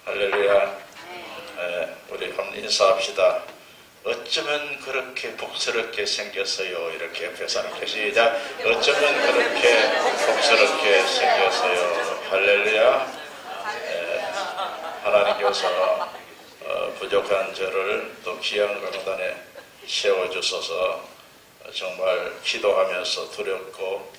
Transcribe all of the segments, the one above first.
할렐루야. 우리 한번 인사합시다. 어쩌면 그렇게 복스럽게 생겼어요. 이렇게 옆에 사람께 시작. 어쩌면 그렇게 복스럽게 생겼어요. 할렐루야. 하나님께서 부족한 저를 또 귀한 강단에 세워주셔서 정말 기도하면서 두렵고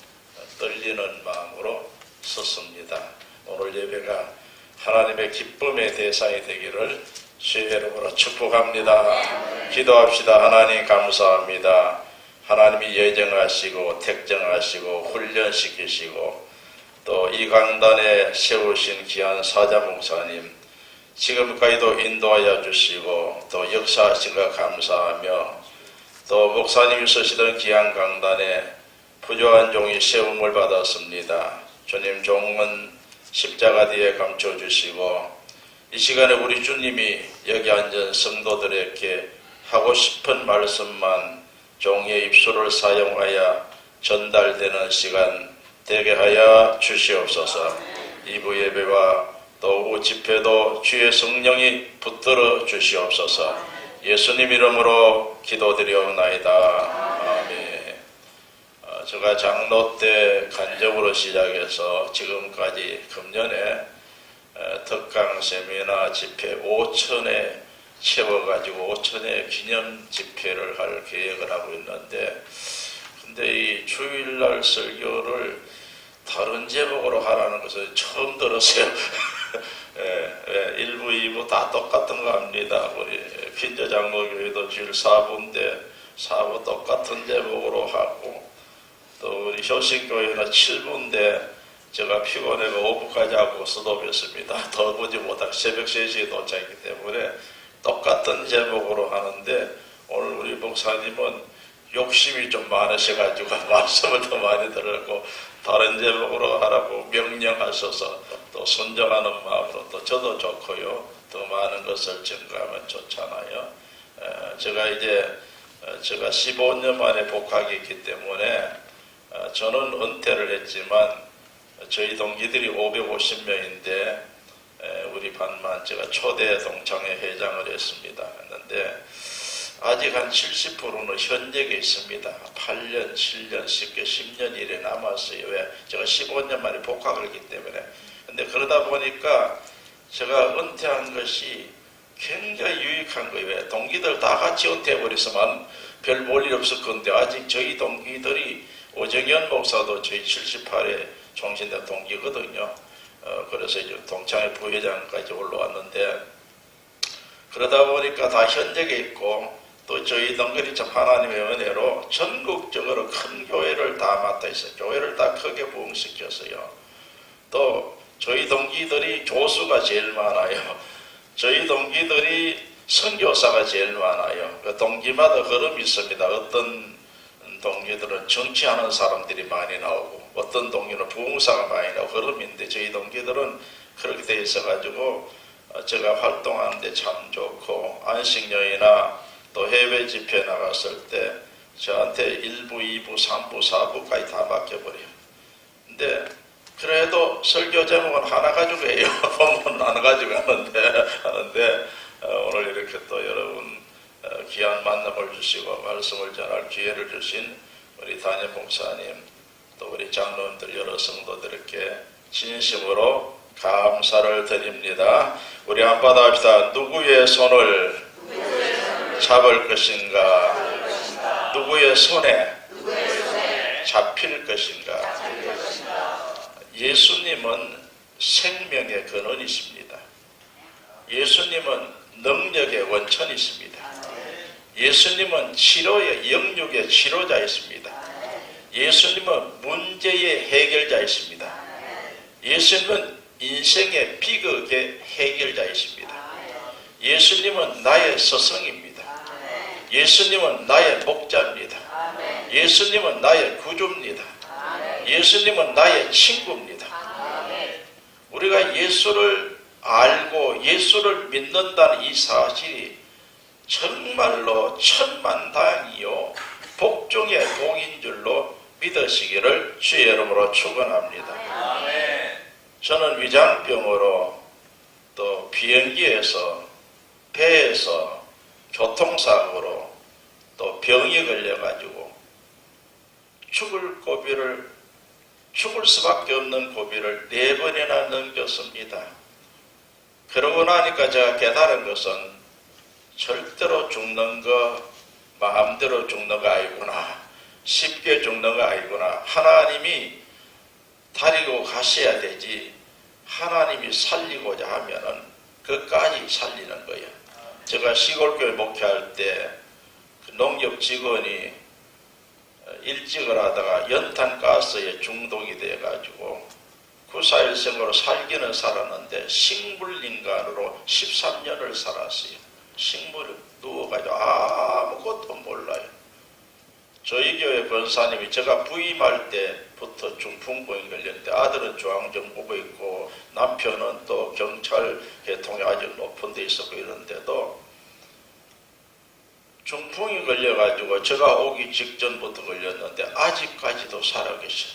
떨리는 마음으로 섰습니다. 오늘 예배가 하나님의 기쁨의 대상이 되기를 주의 이름으로 축복합니다. 기도합시다. 하나님 감사합니다. 하나님이 예정하시고 택정하시고 훈련시키시고 또 이 강단에 세우신 귀한 사자 목사님 지금까지도 인도하여 주시고 또 역사하신 것 감사하며 또 목사님이 쓰시던 귀한 강단에 부조한 종이 세움을 받았습니다. 주님 종은 십자가 뒤에 감춰주시고 이 시간에 우리 주님이 여기 앉은 성도들에게 하고 싶은 말씀만 종의 입술을 사용하여 전달되는 시간 되게 하여 주시옵소서. 2부 예배와 또 오후 집회도 주의 성령이 붙들어 주시옵소서. 예수님 이름으로 기도드리옵나이다. 아멘. 제가 장로 때 간접으로 시작해서 지금까지 금년에 특강 세미나 집회 5천에 채워가지고 5천의 기념 집회를 할 계획을 하고 있는데 근데 이 주일날 설교를 다른 제목으로 하라는 것을 처음 들었어요. 1부, 2부 다 똑같은 거 합니다. 우리 킨저 장로교회도 주일 4부인데 4부 똑같은 제목으로 하고 또 우리 효신교회는 7부인데 제가 피곤해서 5부까지 하고 수도했습니다. 더 보지 못하고 새벽 3시에 도착했기 때문에 똑같은 제목으로 하는데 오늘 우리 목사님은 욕심이 좀 많으셔가지고 말씀을 더 많이 들었고 다른 제목으로 하라고 명령하셔서 또 순종하는 마음으로 또 저도 좋고요. 더 많은 것을 증거하면 좋잖아요. 제가 15년 만에 복학이 있기 때문에 저는 은퇴를 했지만 저희 동기들이 550명인데 우리 반만 제가 초대 동창회 회장을 했습니다. 했는데 아직 한 70%는 현직에 있습니다. 8년, 7년, 쉽게 10년 일에 남았어요. 왜? 제가 15년 만에 복학을 했기 때문에. 근데 그러다 보니까 제가 은퇴한 것이 굉장히 유익한 거예요. 왜? 동기들 다 같이 은퇴해버렸으면 별 볼 일 없을 건데 아직 저희 동기들이 오정현 목사도 저희 78회 종신대 동기거든요. 그래서 이제 동창회 부회장까지 올라왔는데 그러다 보니까 다 현직에 있고 또 저희 동기들이 참 하나님의 은혜로 전국적으로 큰 교회를 다 맡아 있어요. 교회를 다 크게 부흥시켰어요. 또 저희 동기들이 교수가 제일 많아요. 저희 동기들이 선교사가 제일 많아요. 그 동기마다 흐름이 있습니다. 어떤 동기들은 정치하는 사람들이 많이 나오고 어떤 동기는 부흥사가 많이 나오고 흐름인데 저희 동기들은 그렇게 돼 있어가지고 제가 활동하는데 참 좋고 안식년이나 또 해외 집회 나갔을 때 저한테 1부, 2부, 3부, 4부까지 다 맡겨버려요. 근데 그래도 설교 제목은 하나 가지고 해요. 본문 하나 가지고 하는데 오늘 이렇게 또 여러분 귀한 만남을 주시고 말씀을 전할 기회를 주신 우리 담임 목사님 또 우리 장로님들 여러 성도들에게 진심으로 감사를 드립니다. 우리 한번 합시다. 누구의 손을 잡을 것인가? 누구의 손에 잡힐 것인가? 예수님은 생명의 근원이십니다. 예수님은 능력의 원천이십니다. 예수님은 치료의 영육의 치료자이십니다. 예수님은 문제의 해결자이십니다. 예수님은 인생의 비극의 해결자이십니다. 예수님은 나의 스승입니다. 예수님은 나의 목자입니다. 예수님은 나의 구주입니다. 예수님은 나의 친구입니다. 우리가 예수를 알고 예수를 믿는다는 이 사실이 정말로 천만다행이요 복종의 복인 줄로 믿으시기를 주의 이름으로 축원합니다. 저는 위장병으로 또 비행기에서, 배에서 교통사고로 또 병이 걸려가지고 죽을 수밖에 없는 고비를 4번이나 넘겼습니다. 그러고 나니까 제가 깨달은 것은 절대로 죽는 거 마음대로 죽는 거 아니구나. 쉽게 죽는 거 아니구나. 하나님이 다리고 가셔야 되지. 하나님이 살리고자 하면은 끝까지 살리는 거예요. 제가 시골교회 목회할 때 그 농협 직원이 일찍을 하다가 연탄가스에 중독이 돼가지고 94일생으로 살기는 살았는데 식물인간으로 13년을 살았어요. 식물에 누워가지고 아무것도 몰라요. 저희 교회 권사님이 제가 부임할 때부터 중풍병이 걸렸는데 아들은 중앙정보고 있고 남편은 또 경찰 계통이 아주 높은 데 있었고 이런데도 중풍이 걸려가지고 제가 오기 직전부터 걸렸는데 아직까지도 살아계셔요.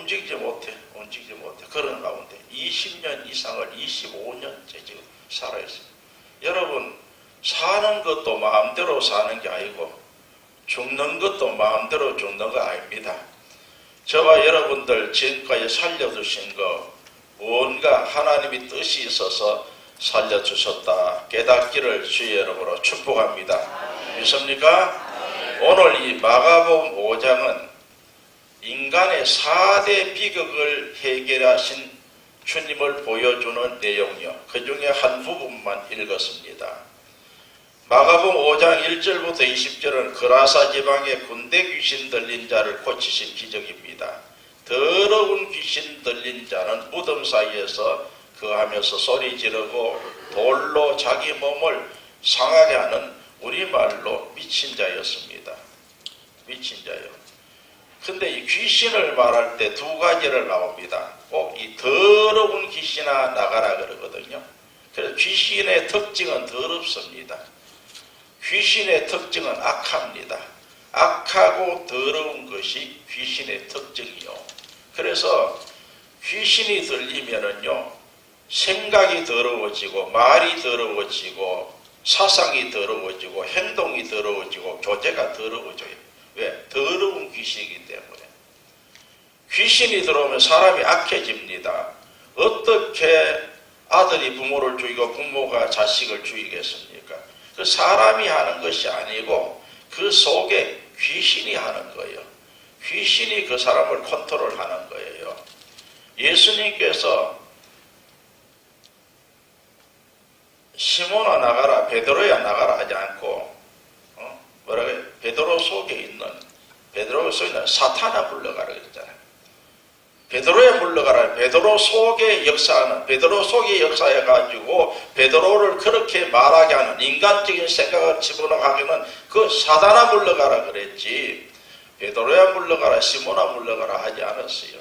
움직이지 못해. 그런 가운데 20년 이상을 25년째 지금 살아있어요. 여러분, 사는 것도 마음대로 사는 게 아니고 죽는 것도 마음대로 죽는 거 아닙니다. 저와 여러분들 지금까지 살려주신 거 무언가 하나님이 뜻이 있어서 살려주셨다 깨닫기를 주의 이름으로 축복합니다. 믿습니까? 오늘 이 마가복음 5장은 인간의 4대 비극을 해결하신 주님을 보여주는 내용이요. 그 중에 한 부분만 읽었습니다. 마가복음 5장 1절부터 20절은 그라사 지방의 군대 귀신 들린 자를 고치신 기적입니다. 더러운 귀신 들린 자는 무덤 사이에서 거하면서 소리 지르고 돌로 자기 몸을 상하게 하는 우리말로 미친 자였습니다. 미친 자요. 근데 이 귀신을 말할 때 두 가지를 나옵니다. 꼭 이 더러운 귀신아 나가라 그러거든요. 그래서 귀신의 특징은 더럽습니다. 귀신의 특징은 악합니다. 악하고 더러운 것이 귀신의 특징이요. 그래서 귀신이 들리면은요, 생각이 더러워지고, 말이 더러워지고, 사상이 더러워지고, 행동이 더러워지고, 교제가 더러워져요. 왜? 더러운 귀신이기 때문에. 귀신이 들어오면 사람이 악해집니다. 어떻게 아들이 부모를 죽이고 부모가 자식을 죽이겠습니까? 그 사람이 하는 것이 아니고 그 속에 귀신이 하는 거예요. 귀신이 그 사람을 컨트롤하는 거예요. 예수님께서 시몬아 나가라, 베드로야 나가라 하지 않고 뭐라고 해요? 베드로 속에 있는 사탄아 물러가라 그랬잖아요. 베드로에 물러가라. 베드로 속에 역사하는, 베드로 속에 역사해가지고 베드로를 그렇게 말하게 하는 인간적인 생각을 집어넣어가기는 그 사단아 물러가라 그랬지, 베드로야 물러가라, 시몬아 물러가라 하지 않았어요.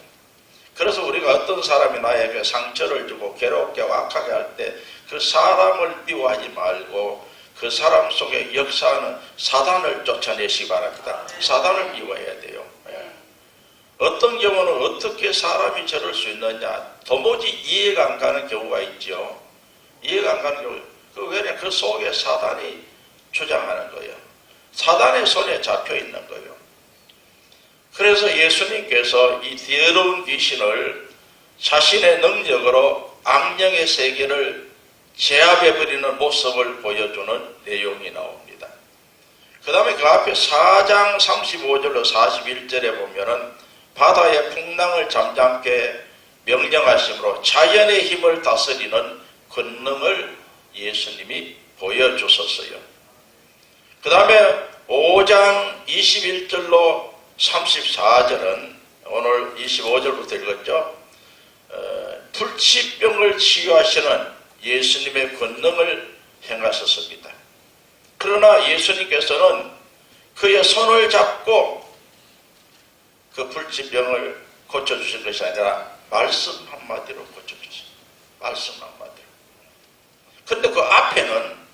그래서 우리가 어떤 사람이 나에게 상처를 주고 괴롭게 하고 악하게 할 때 그 사람을 미워하지 말고 그 사람 속에 역사하는 사단을 쫓아내시기 바랍니다. 사단을 미워해야 돼요. 어떤 경우는 어떻게 사람이 저럴 수 있느냐, 도무지 이해가 안 가는 경우가 있죠. 이해가 안 가는 경우, 왜냐, 그 속에 사단이 주장하는 거예요. 사단의 손에 잡혀 있는 거예요. 그래서 예수님께서 이 더러운 귀신을 자신의 능력으로 악령의 세계를 제압해버리는 모습을 보여주는 내용이 나옵니다. 그 다음에 그 앞에 4장 35절로 41절에 보면은 바다의 풍랑을 잠잠게 명령하심으로 자연의 힘을 다스리는 권능을 예수님이 보여주셨어요. 그 다음에 5장 21절로 34절은 오늘 25절부터 읽었죠. 불치병을 치유하시는 예수님의 권능을 행하셨습니다. 그러나 예수님께서는 그의 손을 잡고 그 불치병을 고쳐주신 것이 아니라 말씀 한마디로 고쳐주신, 말씀 한마디로. 근데 그 앞에는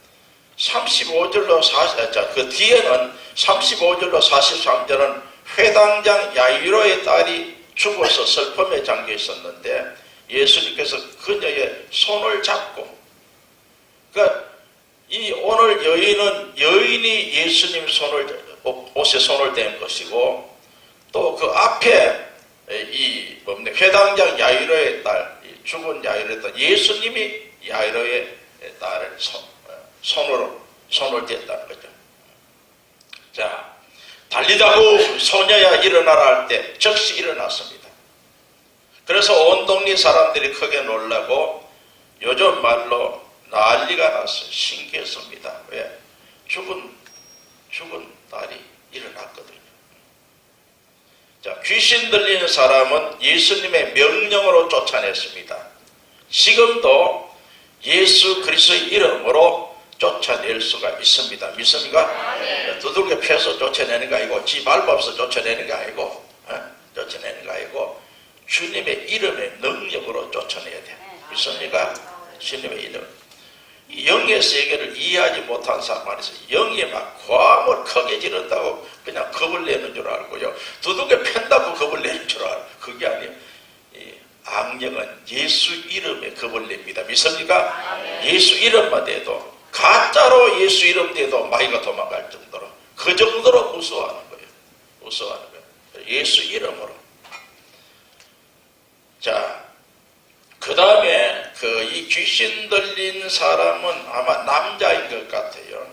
35절로 그 뒤에는 35절로 43절은 회당장 야이로의 딸이 죽어서 슬픔에 잠겨 있었는데 예수님께서 그녀의 손을 잡고, 그러니까 이 오늘 여인이 예수님 옷에 손을 댄 것이고, 또 그 앞에 회당장 야이로의 딸, 죽은 야이로의 딸, 예수님이 야이로의 딸을 손을 댔다는 거죠. 자, 달리다고 소녀야 일어나라 할 때 즉시 일어났습니다. 그래서 온 동네 사람들이 크게 놀라고 요즘 말로 난리가 났어요. 신기했습니다. 왜? 죽은 딸이 일어났거든요. 자, 귀신 들리는 사람은 예수님의 명령으로 쫓아냈습니다. 지금도 예수 그리스도의 이름으로 쫓아낼 수가 있습니다. 믿습니까? 두들겨 패서 쫓아내는 거 아니고, 지 밟아서 쫓아내는 거 아니고, 쫓아내는 거 아니고, 주님의 이름의 능력으로 쫓아내야 돼요. 믿습니까? 주님의 이름. 영의 세계를 이해하지 못한 사람 안에서 영이 막 과음을 크게 지른다고 그냥 겁을 내는 줄 알고요. 두들겨 팬다고 겁을 내는 줄 알고, 그게 아니에요. 악령은 예수 이름에 겁을 냅니다. 믿습니까? 예수 이름만 대도, 가짜로 예수 이름 대도 마귀가 도망갈 정도로, 그 정도로 무서워하는 거예요. 무서워하는 거예요. 예수 이름으로. 자, 그 다음에 이 귀신 들린 사람은 아마 남자인 것 같아요.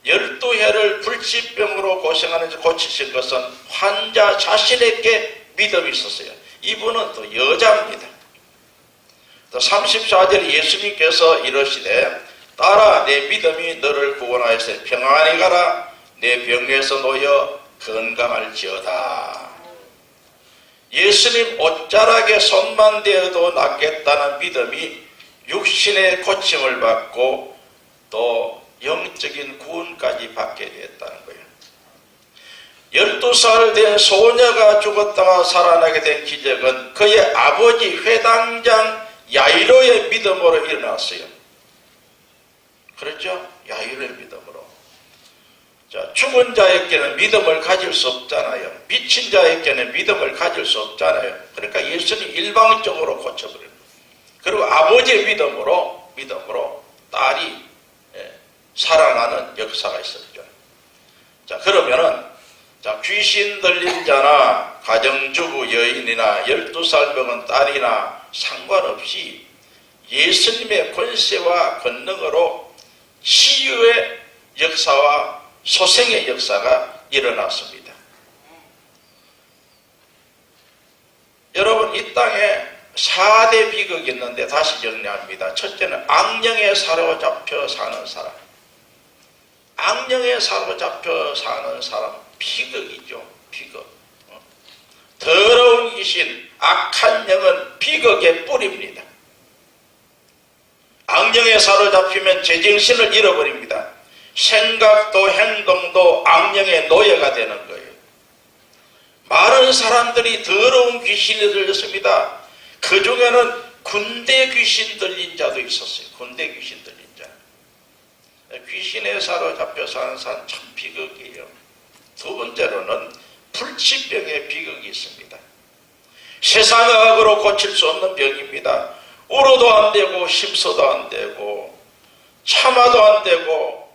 12해를 불치병으로 고치신 것은 환자 자신에게 믿음이 있었어요. 이분은 또 여자입니다. 또 34절에 예수님께서 이러시되, 딸아, 내 믿음이 너를 구원하였으니 평안히 가라. 내 병에서 놓여 건강할지어다. 예수님 옷자락에 손만 대어도 낫겠다는 믿음이 육신의 고침을 받고 또 영적인 구원까지 받게 되었다는 거예요. 12살 된 소녀가 죽었다가 살아나게 된 기적은 그의 아버지 회당장 야이로의 믿음으로 일어났어요. 그렇죠? 야이로의 믿음으로. 자, 죽은 자에게는 믿음을 가질 수 없잖아요. 미친 자에게는 믿음을 가질 수 없잖아요. 그러니까 예수님 일방적으로 고쳐버려요. 그리고 아버지의 믿음으로 딸이 살아나는 역사가 있었죠. 자, 그러면은, 자, 귀신 들린 자나 가정주부 여인이나 12살 먹은 딸이나 상관없이 예수님의 권세와 권능으로 치유의 역사와 소생의 역사가 일어났습니다. 여러분, 이 땅에 4대 비극이 있는데 다시 정리합니다. 첫째는 악령에 사로잡혀 사는 사람. 악령에 사로잡혀 사는 사람, 비극이죠. 비극. 더러운 귀신, 악한 영은 비극의 뿌리입니다. 악령에 사로잡히면 제정신을 잃어버립니다. 생각도 행동도 악령의 노예가 되는 거예요. 많은 사람들이 더러운 귀신이 들렸습니다. 그 중에는 군대 귀신 들린 자도 있었어요. 군대 귀신 들린 자. 귀신에 사로잡혀 사는 사람 참 비극이에요. 두 번째로는 불치병의 비극이 있습니다. 세상의학으로 고칠 수 없는 병입니다. 울어도 안 되고 심서도 안 되고 참아도 안 되고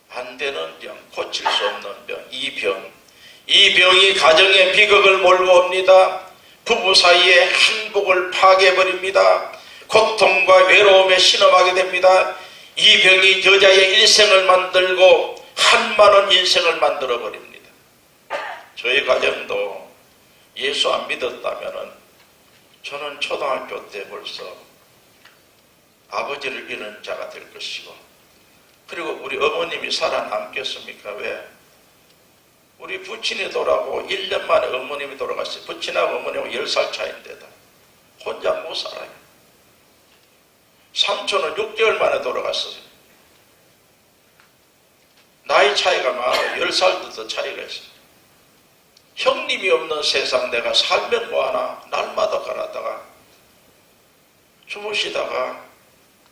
안 되는 병, 고칠 수 없는 병, 이 병이 가정의 비극을 몰고 옵니다. 부부 사이의 행복을 파괴해버립니다. 고통과 외로움에 신음하게 됩니다. 이 병이 여자의 일생을 만들고 한많은 인생을 만들어버립니다. 저희 가정도 예수 안 믿었다면은 저는 초등학교 때 벌써 아버지를 잃은 자가 될 것이고, 그리고 우리 어머님이 살아남겠습니까? 왜? 우리 부친이 돌아가고 1년 만에 어머님이 돌아갔어요. 부친하고 어머님하고 10살 차이인데도 혼자 못 살아요. 삼촌은 6개월 만에 돌아갔어요. 나이 차이가 많아요. 10살도 더 차이가 있어요. 형님이 없는 세상 내가 살면 뭐하나. 날마다 가라다가 주무시다가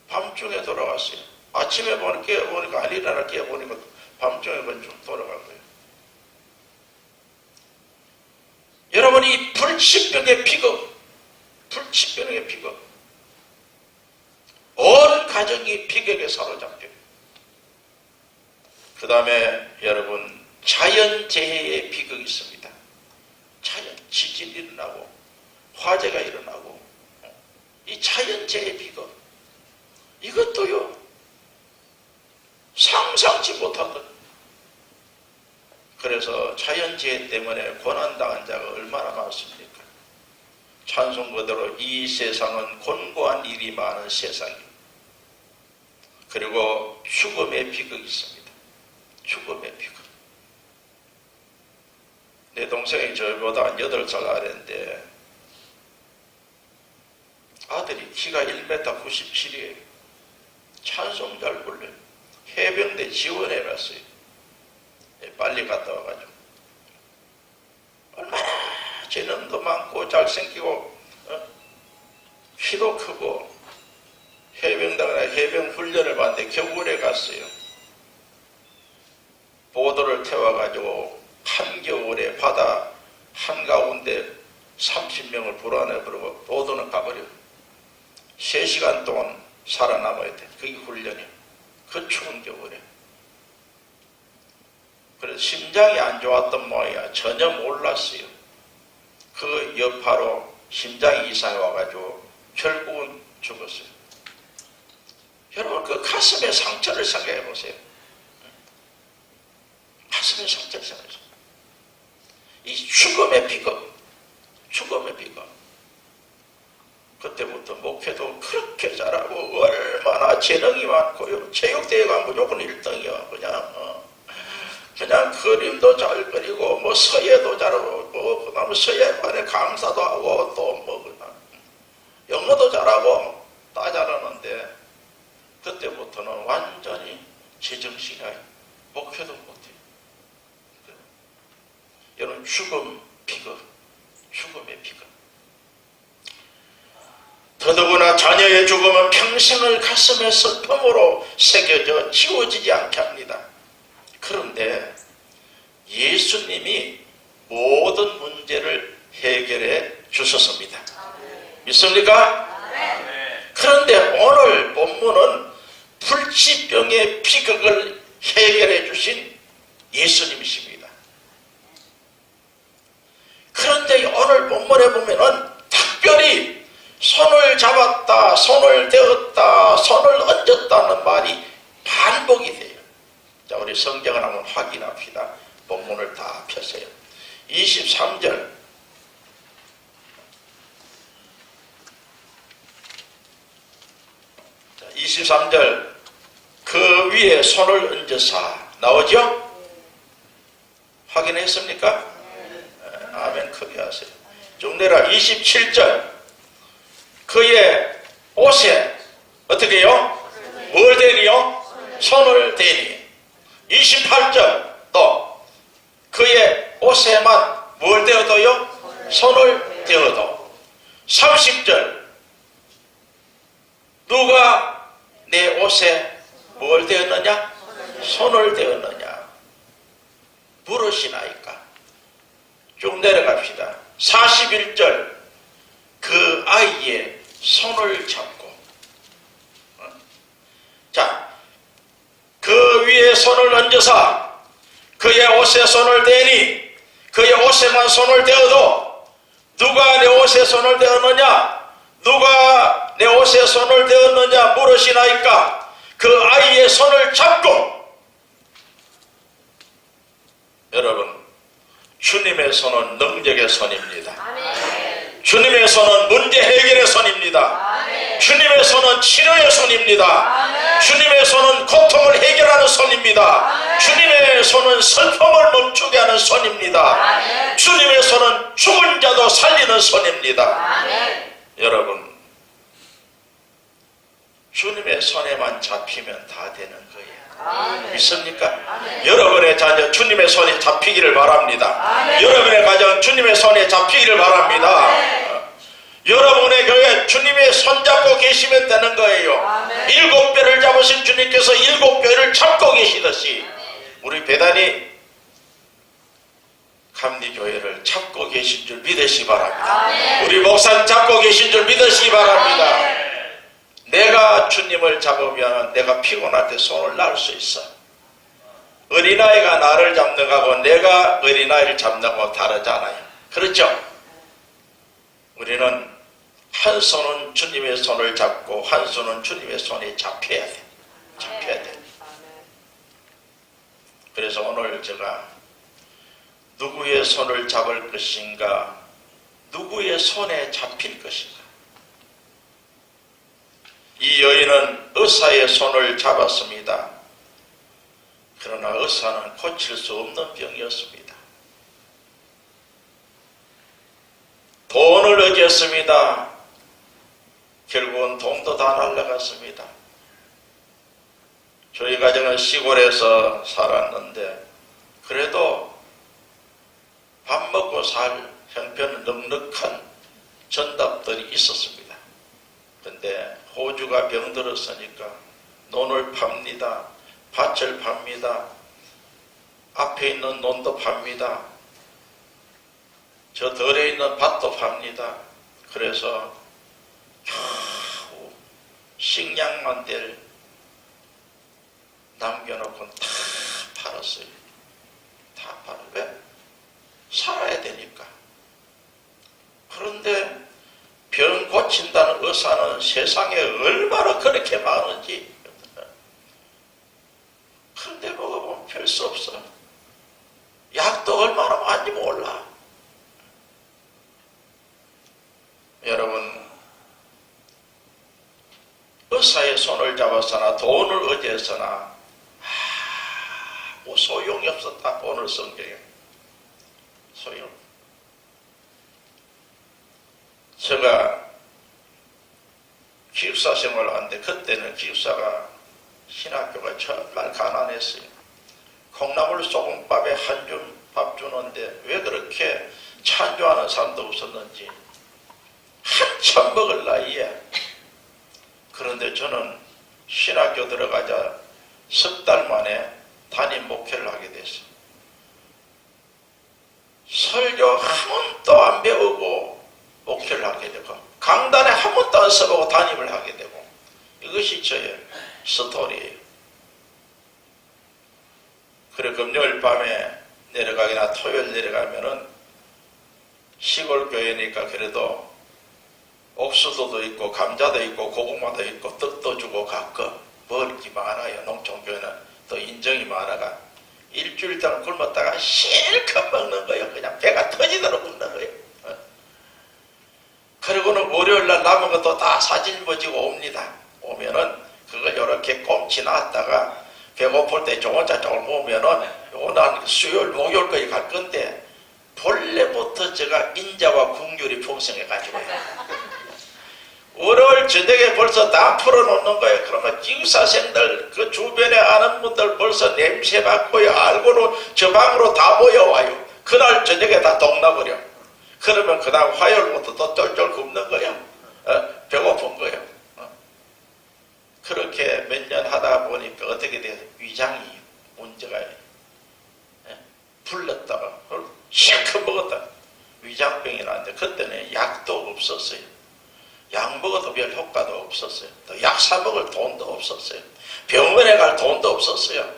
밤중에 돌아갔어요. 아침에 깨어보니까 안 일어나 깨어보니까 밤중에 좀 돌아간 거예요. 여러분, 이 불치병의 비극, 불치병의 비극. 온 가정이 비극에 사로잡혀. 그 다음에 여러분, 자연재해의 비극이 있습니다. 자연 지진이 일어나고 화재가 일어나고, 이 자연재해의 비극, 이것도요 상상치 못하던. 그래서 자연재해 때문에 고난당한 자가 얼마나 많습니까? 찬송가대로 이 세상은 곤고한 일이 많은 세상이에요. 그리고 죽음의 비극이 있습니다. 죽음의 비극. 내 동생이 저보다 8살 아래인데 아들이 키가 1m 97이에요. 찬송 잘 불러요. 해병대 지원해 갔어요. 빨리 갔다 와가지고. 얼마나 재능도 많고 잘생기고 키도 크고 해병대가 해병 훈련을 받는데 겨울에 갔어요. 보도를 태워가지고 한겨울에 바다 한가운데 30명을 불안해버리고 보도는 가버려요. 3시간 동안 살아남아야 돼. 그게 훈련이에요. 그 추운 겨울에. 그래서 심장이 안 좋았던 모양이야. 전혀 몰랐어요. 그 여파로 심장이 이상해 와가지고 결국은 죽었어요. 여러분, 그 가슴의 상처를 생각해 보세요. 가슴의 상처를 생각해 보세요. 이 죽음의 비극, 죽음의 비극. 그때부터 목회도 그렇게 잘하고 얼마나 재능이 많고요. 체육대회 가면 무조건 1등이야. 그냥 그림도 잘 그리고 뭐 서예도 잘하고 뭐 그다음에 서예관에 강사도 하고 또 뭐 그냥 영어도 잘하고 다 잘하는데 그때부터는 완전히 제정신이 아니에요. 목회도 못해요. 여러분, 죽음 비극, 죽음의 비극. 더더구나 자녀의 죽음은 평생을 가슴에 슬픔으로 새겨져 지워지지 않게 합니다. 그런데 예수님이 모든 문제를 해결해 주셨습니다. 믿습니까? 그런데 오늘 본문은 불치병의 비극을 해결해 주신 예수님이십니다. 그런데 오늘 본문에 보면은 특별히 손을 잡았다, 손을 대었다, 손을 얹었다는 말이 반복이 돼요. 자, 우리 성경을 한번 확인합시다. 본문을 다 펴세요. 23절. 자, 23절. 그 위에 손을 얹으사. 나오죠? 확인했습니까? 아멘 크게 하세요. 쭉 내려. 27절. 그의 옷에 어떻게 해요? 뭘 대니요? 손을 대니. 28절 또 그의 옷에만 뭘 대어도요? 손을 대어도. 30절 누가 내 옷에 뭘 대었느냐? 손을 대었느냐? 물으시나이까? 쭉 내려갑시다. 41절 그 아이의 손을 잡고. 자, 그 위에 손을 얹어서 그의 옷에 손을 대니 그의 옷에만 손을 대어도 누가 내 옷에 손을 대었느냐? 누가 내 옷에 손을 대었느냐 물으시나이까? 그 아이의 손을 잡고. 여러분, 주님의 손은 능력의 손입니다. 주님의 손은 문제 해결의 손입니다. 주님의 손은 치료의 손입니다. 주님의 손은 고통을 해결하는 손입니다. 주님의 손은 슬픔을 멈추게 하는 손입니다. 주님의 손은 죽은 자도 살리는 손입니다. 여러분, 주님의 손에만 잡히면 다 되는 거예요. 믿습니까? 여러분의 자녀 주님의 손에 잡히기를 바랍니다. 여러분의 가정 주님의 손에 잡히기를 바랍니다. 여러분의 교회 주님의 손잡고 계시면 되는 거예요. 7배를 잡으신 주님께서 7배를 잡고 계시듯이 우리 배단이 감리교회를 잡고 계신 줄 믿으시기 바랍니다. 우리 목사님 잡고 계신 줄 믿으시기 바랍니다. 내가 주님을 잡으면 내가 피곤할 때 손을 놔올 수 있어. 어린아이가 나를 잡는 거하고 내가 어린아이를 잡는 거하고 다르잖아요. 그렇죠? 우리는 한 손은 주님의 손을 잡고 한 손은 주님의 손에 잡혀야 돼. 잡혀야 돼. 그래서 오늘 제가 누구의 손을 잡을 것인가, 누구의 손에 잡힐 것인가. 이 여인은 의사의 손을 잡았습니다. 그러나 의사는 고칠 수 없는 병이었습니다. 돈을 의지했습니다. 결국은 돈도 다 날라갔습니다. 저희 가정은 시골에서 살았는데 그래도 밥 먹고 살 형편 넉넉한 전답들이 있었습니다. 근데 호주가 병들었으니까 논을 팝니다. 밭을 팝니다. 앞에 있는 논도 팝니다. 저 덜에 있는 밭도 팝니다. 그래서 겨우 식량만 될 남겨놓고 다 팔았어요. 다 팔아. 왜? 살아야 되니까. 그런데 병 고친다는 의사는 세상에 얼마나 그렇게 많은지. 그런데 먹어보면 별 수 없어. 약도 얼마나 많은지 몰라. 여러분, 의사의 손을 잡았으나 돈을 의지했으나 소용이 없었다. 오늘 성경에 소용. 제가 기숙사 생활을 하는데 그때는 기숙사가 신학교가 정말 가난했어요. 콩나물 소금밥에 한 줌 밥 주는데 왜 그렇게 찬조하는 사람도 없었는지 한참 먹을 나이에. 그런데 저는 신학교 들어가자 석 달 만에 담임 목회를 하게 됐어요. 설교 한 번도 안 배우고 목회를 하게 되고 강단에 한 번도 안 써보고 담임을 하게 되고 이것이 저의 스토리예요. 그래 금요일 밤에 내려가기나 토요일 내려가면은 시골 교회니까 그래도 옥수수도 있고 감자도 있고 고구마도 있고 떡도 주고 가끔 먹을 게 많아요. 농촌교회는 또 인정이 많아가 일주일 동안 굶었다가 실컷 먹는 거예요. 그냥 배가 터지도록 먹는 거예요. 그리고는 월요일날 남은 것도 다 사진머지고 옵니다. 오면은 그걸 이렇게 꼼치 놨다가 배고플 때 좋은 차 조금 먹으면은 오늘 수요일 목요일까지 갈 건데 본래부터 제가 인자와 국률이 풍성해가지고요. 월요일 저녁에 벌써 다 풀어놓는 거예요. 그러면 기숙사생들 그 주변에 아는 분들 벌써 냄새 맡고요. 알고는 저 방으로 다 모여와요. 그날 저녁에 다 동나버려. 그러면 그 다음 화요일부터 또 쫄쫄 굶는 거예요. 배고픈 거예요. 그렇게 몇 년 하다 보니까 어떻게 돼요? 위장이 문제가 불렀다가 실컷 먹었다 위장병이 나는데 그때는 약도 없었어요. 약 먹어도 별 효과도 없었어요. 또 약 사 먹을 돈도 없었어요. 병원에 갈 돈도 없었어요.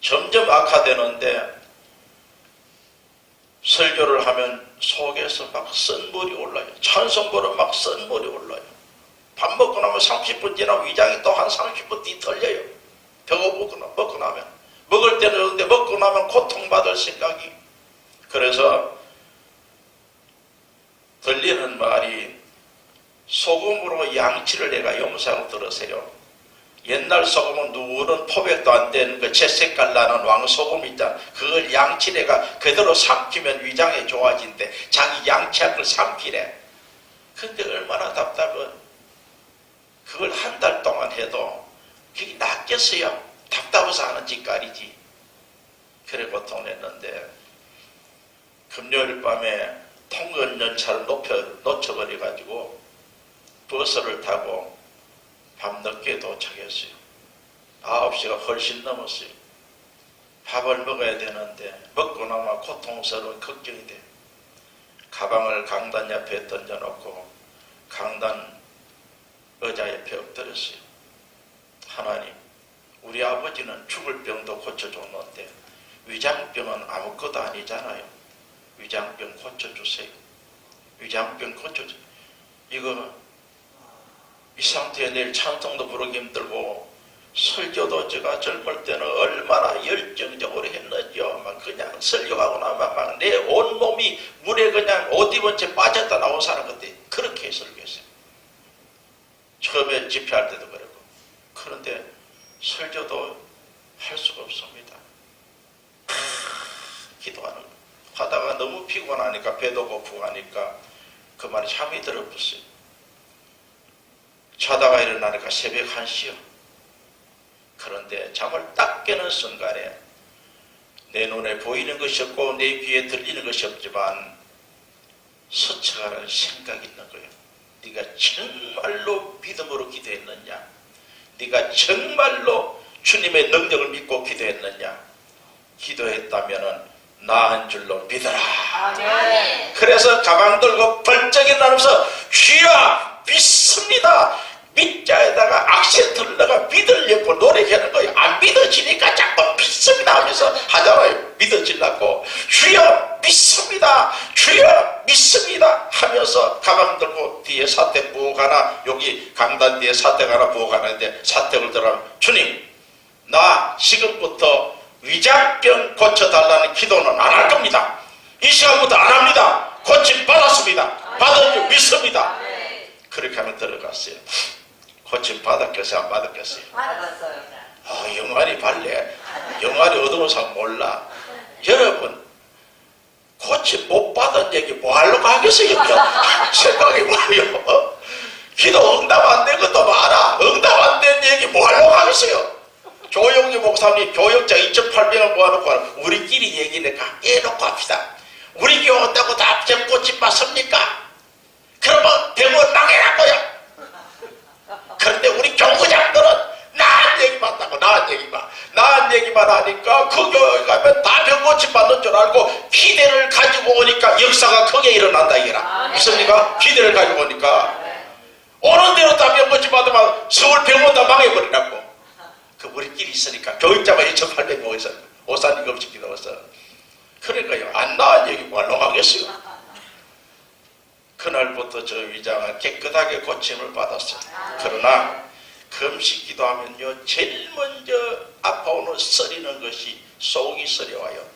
점점 악화되는데 설교를 하면 속에서 막 쓴물이 올라요. 찬송부는 막 쓴물이 올라요. 밥 먹고 나면 30분 지나 위장이 또 한 30분 뒤틀려요. 배고프고 먹고 나면. 먹을 때는 그런데 먹고 나면 고통받을 생각이. 그래서 들리는 말이 소금으로 양치를 내가 영상을 들으세요. 옛날 소금은 누런 포백도 안 되는 그 채색깔 나는 왕소금 있잖아. 그걸 양치내가 그대로 삼키면 위장이 좋아진대. 자기 양치한 걸 삼키래. 근데 얼마나 답답해. 그걸 한 달 동안 해도 그게 낫겠어요. 답답해서 하는 짓거리지. 그래 고통냈는데 금요일 밤에 통근열차를 놓쳐버려가지고 버스를 타고 밤늦게 도착했어요. 9시가 훨씬 넘었어요. 밥을 먹어야 되는데 먹고 나면 고통스러운 걱정이 돼. 가방을 강단 옆에 던져놓고 강단 의자 옆에 엎드렸어요. 하나님, 우리 아버지는 죽을 병도 고쳐줬는데 위장병은 아무것도 아니잖아요. 위장병 고쳐주세요. 위장병 고쳐주세요. 이 상태에 내일 찬송도 부르기 힘들고 설교도 제가 젊을 때는 얼마나 열정적으로 했는지요. 막 그냥 설교하고 나면 막 내 온몸이 물에 그냥 옷 입은 채 빠졌다 나온 사람 같아. 그렇게 설교했어요. 처음에 집회할 때도 그러고. 그런데 설교도 할 수가 없습니다. 기도하는 거. 하다가 너무 피곤하니까 배도 고프고 하니까 그만에 잠이 들어버렸어요. 자다가 일어나니까 새벽 1시요. 그런데 잠을 딱 깨는 순간에 내 눈에 보이는 것이 없고 내 귀에 들리는 것이 없지만 스쳐가는 생각이 있는 거예요. 네가 정말로 믿음으로 기도했느냐? 네가 정말로 주님의 능력을 믿고 기도했느냐? 기도했다면 나은 줄로 믿어라. 아멘. 그래서 가방 들고 벌쩍 일어나면서 주여 믿습니다. 믿자에다가 악센트를 넣어가 믿으려고 노력하는 거예요. 안 믿어지니까 자꾸 믿습니다 하면서 하잖아요. 믿어지려고 주여 믿습니다. 주여 믿습니다 하면서 가방 들고 뒤에 사택 부엌 하나, 여기 강단 뒤에 사택 하나 부엌 하나인데 사택을 들어 주님, 나 지금부터 위장병 고쳐달라는 기도는 안 할 겁니다. 이 시간부터 안 합니다. 고침 받았습니다. 받은 줄 믿습니다. 그렇게 하면 들어갔어요. 고침 받았겠어요? 안 받았겠어요? 받았어요. 영환이 발래. 영환이 어두운 사람 몰라. 여러분, 고침 못 받은 얘기 뭐 하려고 하겠어요? 생각이 뭐예요? 기도 응답 안 된 것도 많아. 응답 안 된 얘기 뭐 하려고 하겠어요? 조용기 목사님 교역자 2,800원 모아놓고 우리끼리 얘기니까 해놓고 합시다. 우리 교회 온다고 다 고침 받습니까? 그러면 병원 망해놨고요. 그런데 우리 경구장들은 나한 얘기만 한다고. 나한 얘기만 하니까 그 교회 가면 다 병고침 받는 줄 알고 기대를 가지고 오니까 역사가 크게 일어난다 이거라. 믿습니까? 기대를 가지고 오니까 오는 대로 다 병고침 받으면 서울 병원 다 망해버리라고. 그 우리끼리 있으니까 교육자가 2,800명 있어요. 오사님 없이 기도해서. 그러니까요, 안 나은 얘기 뭐 하려고 하겠어요. 그날부터 저 위장은 깨끗하게 고침을 받았어요. 그러나 금식 기도하면요, 제일 먼저 아파오는 썰이는 것이 속이 썰려와요.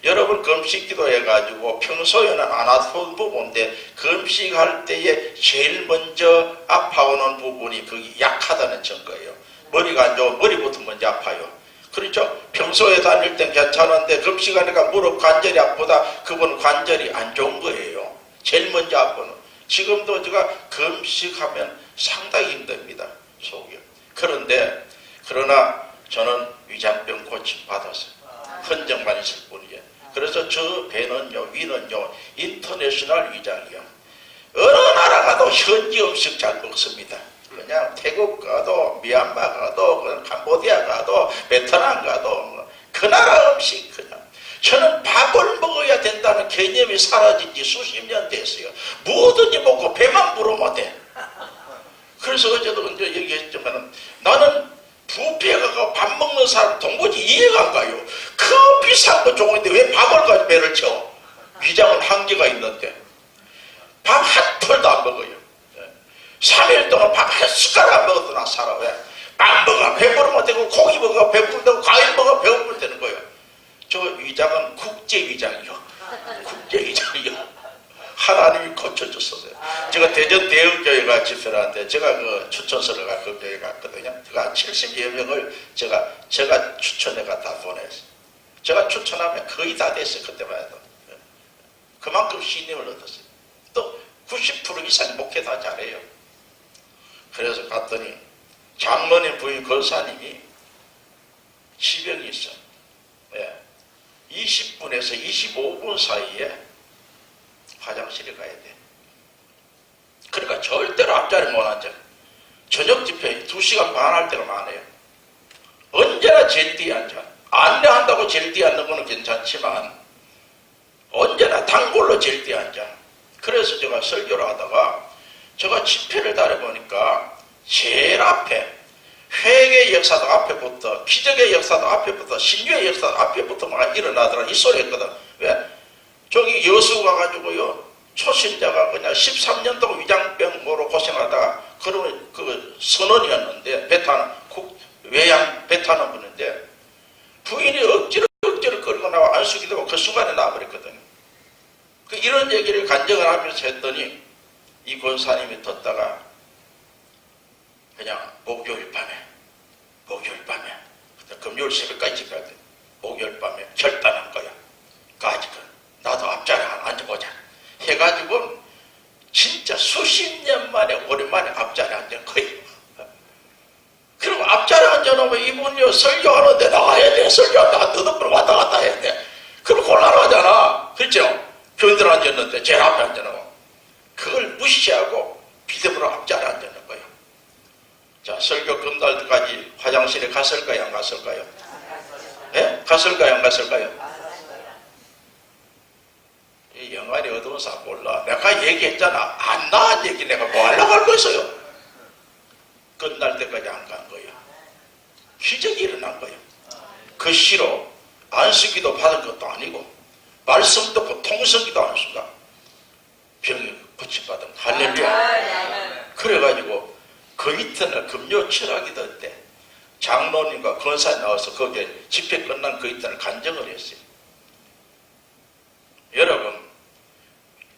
여러분 금식 기도해가지고 평소에는 안 아픈 부분인데 금식할 때에 제일 먼저 아파오는 부분이 거기 약하다는 증거예요. 머리가 안 좋으면 머리부터 먼저 아파요. 그렇죠? 평소에 다닐 땐 괜찮은데 금식하니까 무릎 관절이 아프다. 그건 관절이 안 좋은 거예요. 제일 먼저 아프는. 지금도 제가 금식하면 상당히 힘듭니다. 속이. 그러나 저는 위장병 고침 받았어요. 흔적만 있을 뿐이에요. 그래서 저 배는요, 위는요, 인터내셔널 위장이요. 어느 나라 가도 현지 음식 잘 먹습니다. 그냥 태국 가도, 미얀마 가도, 캄보디아 가도, 베트남 가도, 그 나라 음식 그냥. 저는 밥을 먹어야 된다는 개념이 사라진 지 수십 년 됐어요. 뭐든지 먹고 배만 부르면 돼. 그래서 어제도 이제 얘기했지만 나는 뷔페 가서 밥 먹는 사람 도무지 이해가 안 가요. 그 비싼 거 좋은데 왜 밥을 가지고 배를 채워? 위장은 한계가 있는데. 밥 한 톨도 안 먹어요. 3일 동안 밥 한 숟가락 안 먹어도 나 살아. 왜? 빵 먹어 배부르면 되고, 고기 먹어 배부르면 되고, 과일 먹어 배부르면 되는 거예요. 저 위장은 국제위장이요. 국제위장이요. 하나님이 고쳐줬었어요. 제가 대전 대흥교회가 집회를 하는데 제가 그 추천서를 그 교회 갔거든요. 제가 70여 명을 제가 추천해가 다 보냈어요. 제가 추천하면 거의 다 됐어요. 그때만 해도. 그만큼 신임을 얻었어요. 또 90% 이상 목회 다 잘해요. 그래서 갔더니 장로님 부인 권사님이 지병이 있어. 20분에서 25분 사이에 화장실에 가야 돼. 그러니까 절대로 앞자리 못 앉아. 저녁 집회 2시간 반 할 때가 많아요. 언제나 제일 뒤에 앉아. 안내한다고 절대 앉는 거는 괜찮지만 언제나 단골로 절대 앉아. 그래서 제가 설교를 하다가 제가 집회를 다녀보니까 제일 앞에 회개의 역사도 앞에부터, 기적의 역사도 앞에부터, 신유의 역사도 앞에부터 막 일어나더라. 이 소리 했거든. 왜? 저기 여수 가가지고요, 초신자가 그냥 13년 동안 위장병으로 고생하다가, 그러면 그 선원이었는데, 외양 배 타는 분인데, 부인이 억지로 끌고 나와 안수기 되고 그 순간에 나와버렸거든요. 이런 얘기를 간증을 하면서 했더니, 이 권사님이 듣다가, 그냥 목요일 밤에 금요일 새벽까지 지켜야 돼. 목요일 밤에 결단한 거야. 가지고 나도 앞자리 하나 앉아보자 해가지고 진짜 수십 년 만에 오랜만에 앞자리 앉은 거예요. 그리고 앞자리 앉아놓으면 이분이 설교하는데 나와야 돼. 설교하다가 너덕으로 왔다 갔다 해야 돼. 그럼 곤란하잖아. 그렇죠? 교인들 앉았는데 제일 앞에 앉아놓고 그걸 무시하고 비대부로 앞자리 앉아놓은 거예요. 자, 설교 끝날 때까지 화장실에 갔을까요? 안 갔을까요? 예? 갔을까요? 안 갔을까요? 이 영안이 어두워서 몰라. 내가 얘기했잖아. 안 나한 얘기 내가 뭐 하려고 할 거였어요? 끝날 때까지 안 간 거예요. 기적이 일어난 거예요. 그 시로 안수기도 받은 것도 아니고 말씀 듣고 통성기도 하는 순간 병이 고침받은 할렐루야. 그래가지고 그 이튿날 금요 철학이 될 때 장로님과 권사님 나와서 거기에 집회 끝난 그 이튿날 간증을 했어요. 여러분,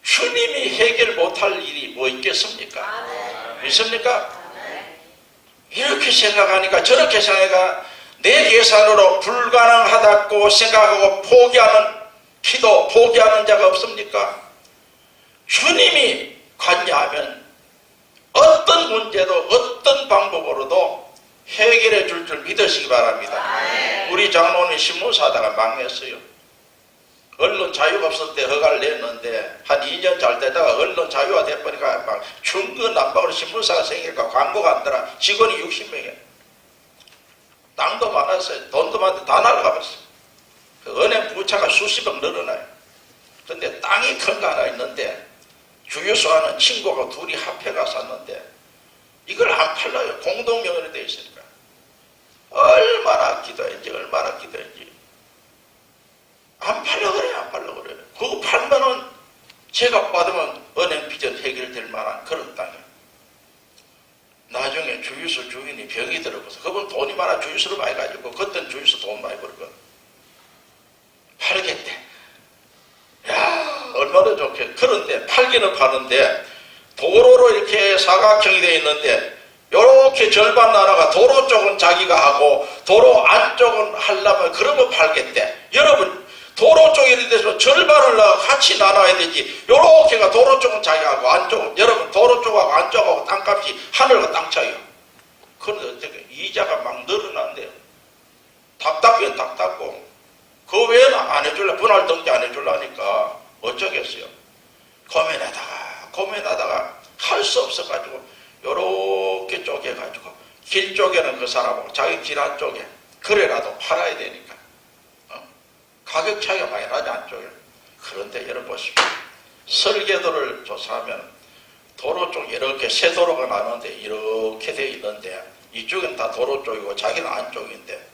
주님이 해결 못할 일이 뭐 있겠습니까? 믿습니까? 이렇게 생각하니까 저렇게 생각하니까 내 계산으로 불가능하다고 생각하고 포기하는 기도, 포기하는 자가 없습니까? 주님이 관여하면 어떤 문제도 어떤 방법으로도 해결해 줄 줄 믿으시기 바랍니다. 우리 장로님 신문사다가 망했어요. 언론 자유가 없을 때 허가를 냈는데 한 2년 잘 되다가 언론 자유가 돼버리니까 막 중구난방으로 신문사가 생기니까 광고가 안 들어. 직원이 60명이에요. 땅도 많았어요. 돈도 많은데 다 날아가버렸어요. 그 은행 부채가 수십억 늘어나요. 근데 땅이 큰 거 하나 있는데 주유소하는 친구가 둘이 합해가 샀는데 이걸 안 팔려요. 공동명의로 되어 있으니까. 얼마나 기도했는지 안 팔려 그래요. 안 팔려 그래요. 그거 팔면은 제가 받으면 은행 빚은 해결될 만한 그런 땅이에요. 나중에 주유소 주인이 병이 들어서 그분 돈이 많아 주유소를 많이 가지고 그때는 주유소 돈 많이 벌거든. 팔겠대. 야, 얼마나 좋게. 그런데 팔기는 파는데 도로로 이렇게 사각형이 되어 있는데 요렇게 절반 나라가 도로 쪽은 자기가 하고 도로 안쪽은 하려면 그러면 팔겠대. 여러분, 도로 쪽에 이렇게 돼서 절반을 같이 나눠야 되지. 요렇게가 도로 쪽은 자기가 하고 안쪽은, 여러분 도로 쪽하고 안쪽하고 땅값이 하늘과 땅 차이요. 그런데 어떻게 이자가 막 늘어난대요. 답답해요. 답답고. 그 외에는 안 해줄래. 분할등기 안 해줄라니까 어쩌겠어요. 고민하다가 할 수 없어가지고 요렇게 쪼개가지고 길 쪽에는 그 사람하고 자기 길 한쪽에 그래라도 팔아야 되니까 가격 차이가 많이 나지 안쪽에. 그런데 여러분 보십시오. 설계도를 조사하면 도로 쪽 이렇게 세 도로가 나는데 이렇게 돼 있는데 이쪽은 다 도로 쪽이고 자기는 안쪽인데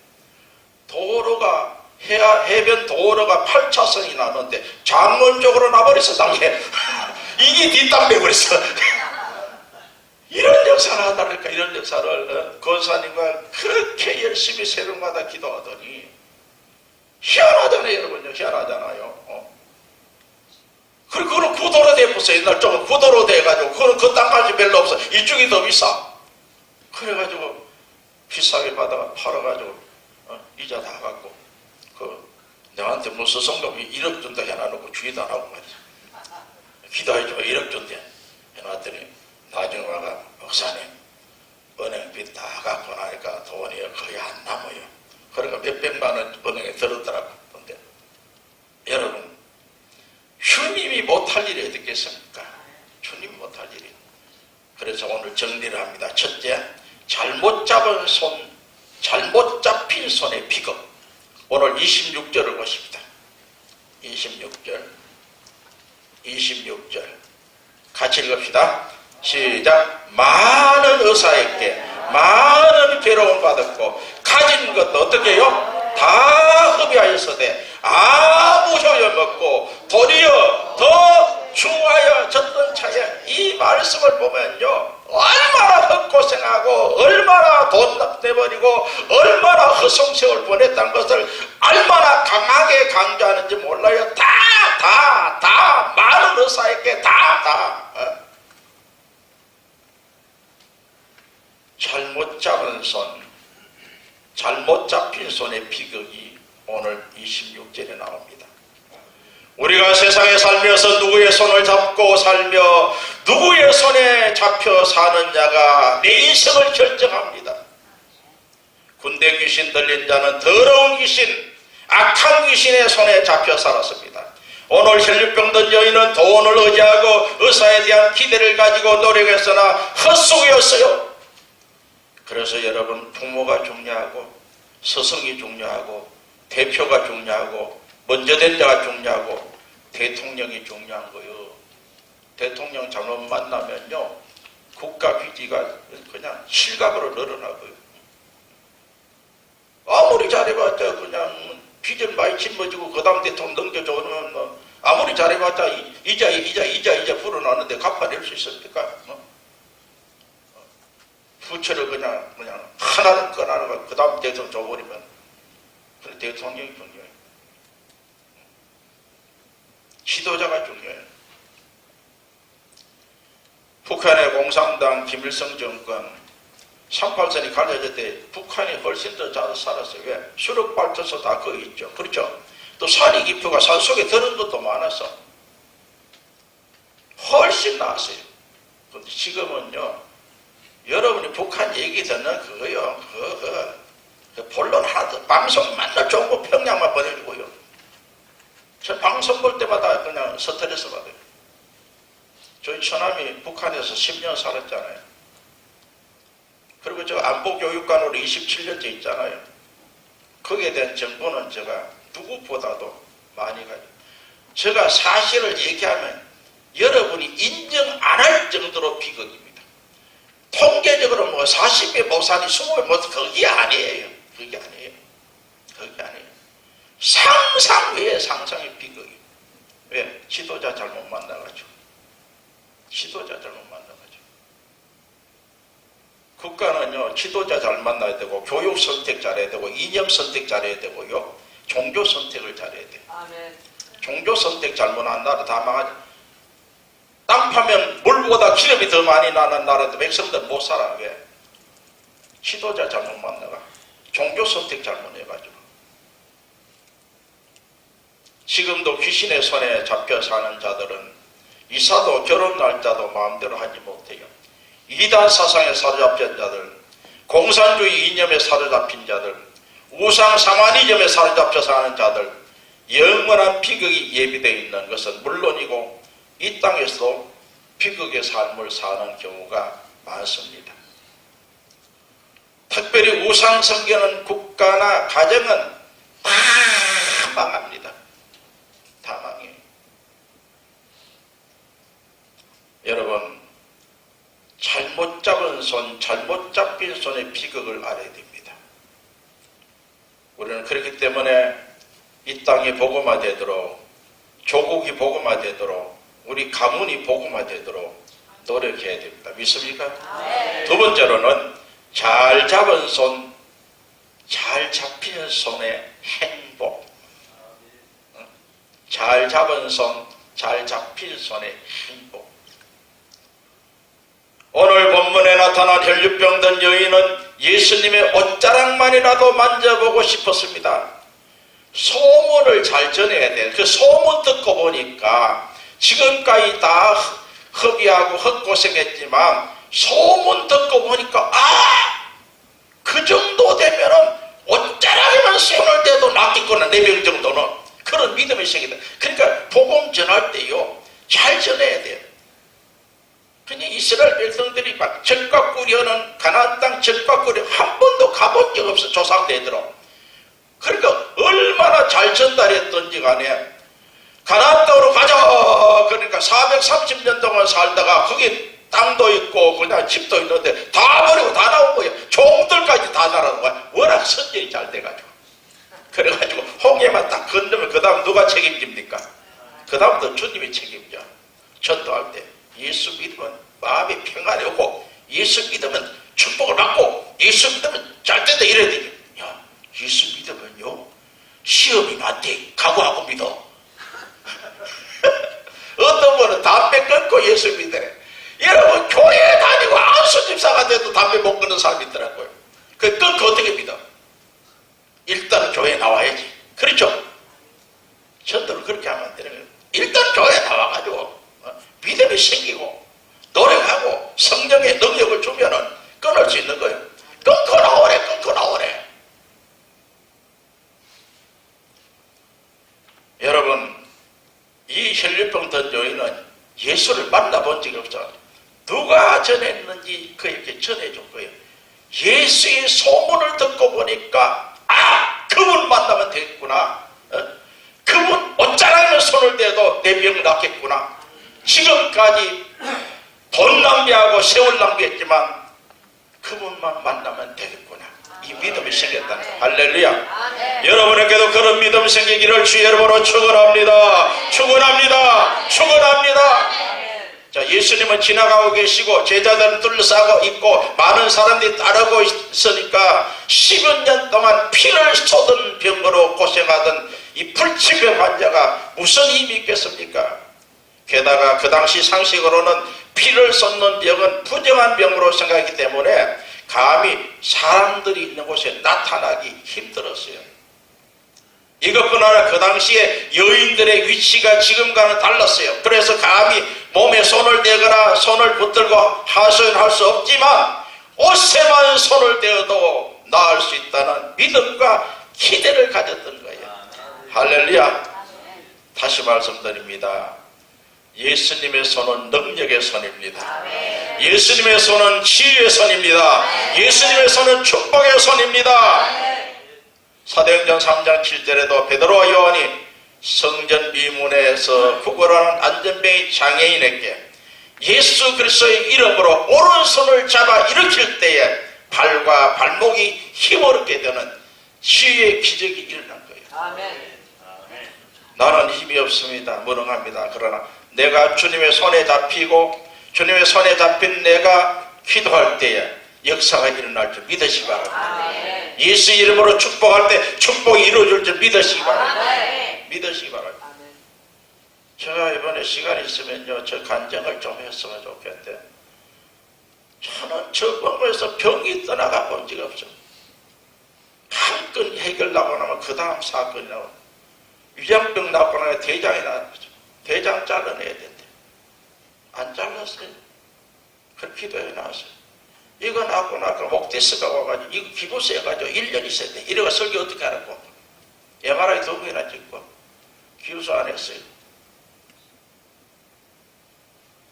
도로가 해변 도로가 8차선이 나는데 장문쪽으로 나버렸어. 당에 이게 뒷담 내버렸어. 이런 역사를 하다니까. 이런 역사를 권사님과 그렇게 열심히 새벽마다 기도하더니 희한하잖아요. 여러분요. 희한하잖아요. 그리고 그거는 구도로 돼버렸어. 옛날 쪽은 구도로 돼가지고 그거는 그 땅까지 별로 없어. 이쪽이 더 비싸. 그래가지고 비싸게 받아가 팔아가지고 이자 다 갖고 내한테 무슨 성도이 1억 준다 해놔놓고 주의도 안 하고 말이야. 기도해주고 1억 준대 해놨더니 나중에 와가 목사님 은행 빚 다 갖고 나니까 돈이 거의 안 남아요. 그러니까 몇백만 원 은행에 들었더라고. 근데 여러분, 주님이 못할 일이 어디 있겠습니까? 주님이 못할 일이. 그래서 오늘 정리를 합니다. 첫째, 잘못 잡힌 손의 비극. 오늘 26절을 보십니다. 26절 같이 읽읍시다. 시작. 많은 의사에게 많은 괴로움 받았고 가진 것도 어떻게 해요? 다 허비하였으되 아무 효용없고 도리어 더 중하여졌던 차에 이 말씀을 보면요, 얼마나 헛고생하고 얼마나 돈 내버리고 얼마나 허송세월 보냈다는 것을 얼마나 강하게 강조하는지 몰라요. 다 많은 의사에게 잘못 잡은 손, 잘못 잡힌 손의 비극이 오늘 26절에 나옵니다. 우리가 세상에 살면서 누구의 손을 잡고 살며 누구의 손에 잡혀 사는 자가 내 인생을 결정합니다. 군대 귀신 들린 자는 더러운 귀신, 악한 귀신의 손에 잡혀 살았습니다. 오늘 혈류병든 여인은 돈을 의지하고 의사에 대한 기대를 가지고 노력했으나 헛속이었어요. 그래서 여러분, 부모가 중요하고 스승이 중요하고 대표가 중요하고 먼저 된 자가 중요하고 대통령이 중요한 거예요. 대통령 잘못 만나면요, 국가 비지가 그냥 실각으로 늘어나고요. 아무리 잘해봤자 그냥 빚을 많이 짊어지고 그 다음 대통령 넘겨줘놓으면 뭐 아무리 잘해봤자 이자 불어나는데 갚아낼 수 있습니까? 부채를 그냥 하나는 꺼나는 그 다음 대통령 줘버리면 그래, 대통령이 중요해요. 지도자가 중요해요. 북한의 공산당 김일성 정권 38선이 갈라질 때 북한이 훨씬 더 잘 살았어요. 왜? 수력 발전소 다 거기 있죠. 그렇죠? 또 산이 깊이가 산속에 들은 것도 많아서 훨씬 나았어요. 근데 지금은요, 여러분이 북한 얘기 듣는 그거요, 그 본론 하나도 방송 맨날 좋은 거 평양만 보내주고요. 저 방송 볼 때마다 그냥 스트레스 받아요. 저희 처남이 북한에서 10년 살았잖아요. 그리고 저 안보교육관으로 27년째 있잖아요. 거기에 대한 정보는 제가 누구보다도 많이 가지고, 제가 사실을 얘기하면 여러분이 인정 안 할 정도로 비극입니다. 통계적으로 뭐 40배 모산이 20배 모산 그게 아니에요. 그게 아니에요. 상상 외의 상상의 비극이. 왜? 지도자 잘못 만나가지고. 국가는요, 지도자 잘 만나야 되고, 교육 선택 잘해야 되고, 이념 선택 잘해야 되고요, 종교 선택을 잘해야 돼요. 아멘. 종교 선택 잘못한 나라 다 망하죠. 땅 파면 물보다 기름이 더 많이 나는 나라인데 백성들 못 살아. 왜? 지도자 잘못 만나가. 종교 선택 잘못해가지고. 지금도 귀신의 손에 잡혀 사는 자들은 이사도 결혼 날짜도 마음대로 하지 못해요. 이단 사상에 사로잡힌 자들, 공산주의 이념에 사로잡힌 자들, 우상 사마니즘에 사로잡혀 사는 자들, 영원한 비극이 예비되어 있는 것은 물론이고 이 땅에서도 비극의 삶을 사는 경우가 많습니다. 특별히 우상 섬기는 국가나 가정은 다 망합니다. 다 망해요. 여러분, 잘못 잡은 손, 잘못 잡힌 손의 비극을 알아야 됩니다. 우리는 그렇기 때문에 이 땅이 복음화되도록, 조국이 복음화되도록, 우리 가문이 복음화되도록 노력해야 됩니다. 믿습니까? 네. 두 번째로는 잘 잡은 손, 잘 잡힌 손의 행복. 잘 잡은 손, 잘 잡힌 손의 행복. 오늘 본문에 나타난 혈류병든 여인은 예수님의 옷자락만이라도 만져보고 싶었습니다. 소문을 잘 전해야 돼요. 그 소문 듣고 보니까 지금까지 다 허비하고 헛고생했지만 소문 듣고 보니까 그 정도 되면은 옷자락에만 손을 대도 낫겠구나, 4명 정도는. 그런 믿음이 생기다. 그러니까 복음 전할 때요, 잘 전해야 돼요. 그냥 이스라엘 백성들이 막 적과 꿀이 하는 가나안 땅 적과 꿀이 한 번도 가본 적 없어. 조상대대로. 그러니까 얼마나 잘 전달했던지 간에 가나안 땅으로 가자. 그러니까 430년 동안 살다가 거기 땅도 있고 그냥 집도 있는데 다 버리고 다 나온 거예요. 종들까지 다 나라는 거야. 워낙 선전이 잘 돼가지고. 그래가지고 홍해만 딱 건너면 그 다음 누가 책임집니까? 그 다음부터 주님이 책임져. 전도할 때 예수 믿으면 마음이 평안이 오고 예수 믿으면 축복을 받고 예수 믿으면 잘 된다 이래야 되죠. 야, 예수 믿으면요 시험이 난대 각오하고 믿어. 어떤 분은 담배 끊고 예수 믿으래. 여러분 교회 다니고 안수 집사가 돼도 담배 못 끊는 사람이 있더라고요. 그 끊고 어떻게 믿어? 일단 교회에 나와야지. 그렇죠? 전도를 그렇게 하면 안 되는 거예요. 일단 교회에 나와가지고 믿음이 생기고 노력하고 성령의 능력을 주면은 끊을 수 있는 거예요. 끊고 나오래 끊고 나오래. 여러분 이 혈류병 든 여인은 예수를 만나본 적이 없어. 누가 전했는지 그에게 전해준 거예요. 예수의 소문을 듣고 보니까 그분 만나면 되겠구나. 그분 옷자락에 손을 대도 내 병 낫겠구나. 지금까지 돈 낭비하고 세월 낭비했지만 그분만 만나면 되겠구나. 이 믿음이 생겼다는 거예요. 할렐루야. 여러분에게도 그런 믿음 생기기를 주의 이름으로 축원합니다. 축원합니다. 축원합니다. 자, 예수님은 지나가고 계시고 제자들은 둘러싸고 있고 많은 사람들이 따르고 있으니까 10여 년 동안 피를 쏟은 병으로 고생하던 이 불치병 환자가 무슨 힘이 있겠습니까? 게다가 그 당시 상식으로는 피를 쏟는 병은 부정한 병으로 생각하기 때문에 감히 사람들이 있는 곳에 나타나기 힘들었어요. 이것뿐 아니라 그 당시에 여인들의 위치가 지금과는 달랐어요. 그래서 감히 몸에 손을 대거나 손을 붙들고 하소연할 수 없지만 옷에만 손을 대어도 나을 수 있다는 믿음과 기대를 가졌던 거예요. 할렐루야. 다시 말씀드립니다. 예수님의 손은 능력의 손입니다. 예수님의 손은 치유의 손입니다. 예수님의 손은 축복의 손입니다. 사도행전 3장 7절에도 베드로와 요한이 성전 비문에서 구걸하는 안전병이 장애인에게 예수 그리스도의 이름으로 오른손을 잡아 일으킬 때에 발과 발목이 힘을 얻게 되는 치유의 기적이 일어난 거예요. 아멘. 나는 힘이 없습니다. 무능합니다. 그러나 내가 주님의 손에 잡히고 주님의 손에 잡힌 내가 기도할 때에 역사가 일어날 줄 믿으시기 바랍니다. 아멘. 예수 이름으로 축복할 때 축복이 이루어질 줄 믿으시기 바랍니다. 아멘. 믿으시기 바랍니다. 아멘. 제가 이번에 시간이 있으면요 저 간증을 좀 했으면 좋겠는데 저는 저 병에서 병이 떠나가 본 적이 없어요. 한 건 해결나고 나면 그 다음 사건이 나오고 위장병 나고 나면 대장이 나왔죠. 대장 잘라내야 된대. 안 잘랐어요. 그 기도에 나왔어요. 이거 나고 나서 목디스가 와가지고 이거 기부세 해가지고 1년 있어야 돼. 이래가 설교 어떻게 하라고. MRI 2번이나 찍고 기부서 안 했어요.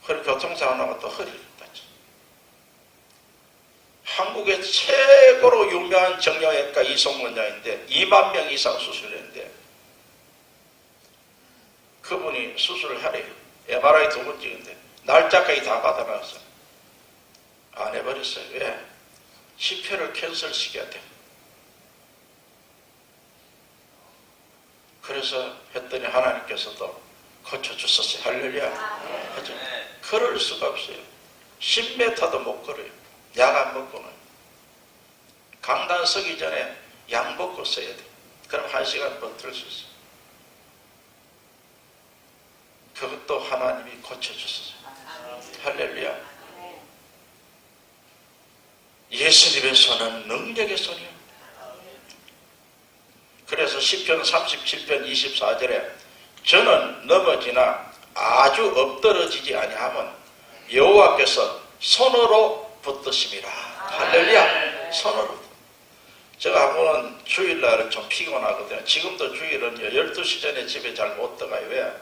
허리 교통사고 나고 또 허리를 다쳤어. 한국의 최고로 유명한 정형외과 이송원장인데 2만 명 이상 수술했는데 그분이 수술을 하래요. MRI 2번 찍은데 날짜까지 다 받아놨어. 안 해버렸어요. 왜? 10회를 캔슬시켜야 돼. 그래서 했더니 하나님께서도 고쳐주셨어요. 할렐루야. 하죠. 걸을 수가 없어요. 10m도 못 걸어요. 약 안 먹고는. 강단 서기 전에 약 먹고 써야 돼. 그럼 1시간 버틸 수 있어요. 그것도 하나님이 고쳐주셨어요. 할렐루야. 예수님의 손은 능력의 손이요. 그래서 시편 37편 24절에 저는 넘어지나 아주 엎드러지지 아니하면 여호와께서 손으로 붙드심이라. 할렐루야. 손으로. 제가 한 번은 주일날은 좀 피곤하거든요. 지금도 주일은 12시 전에 집에 잘 못 들어가요. 왜?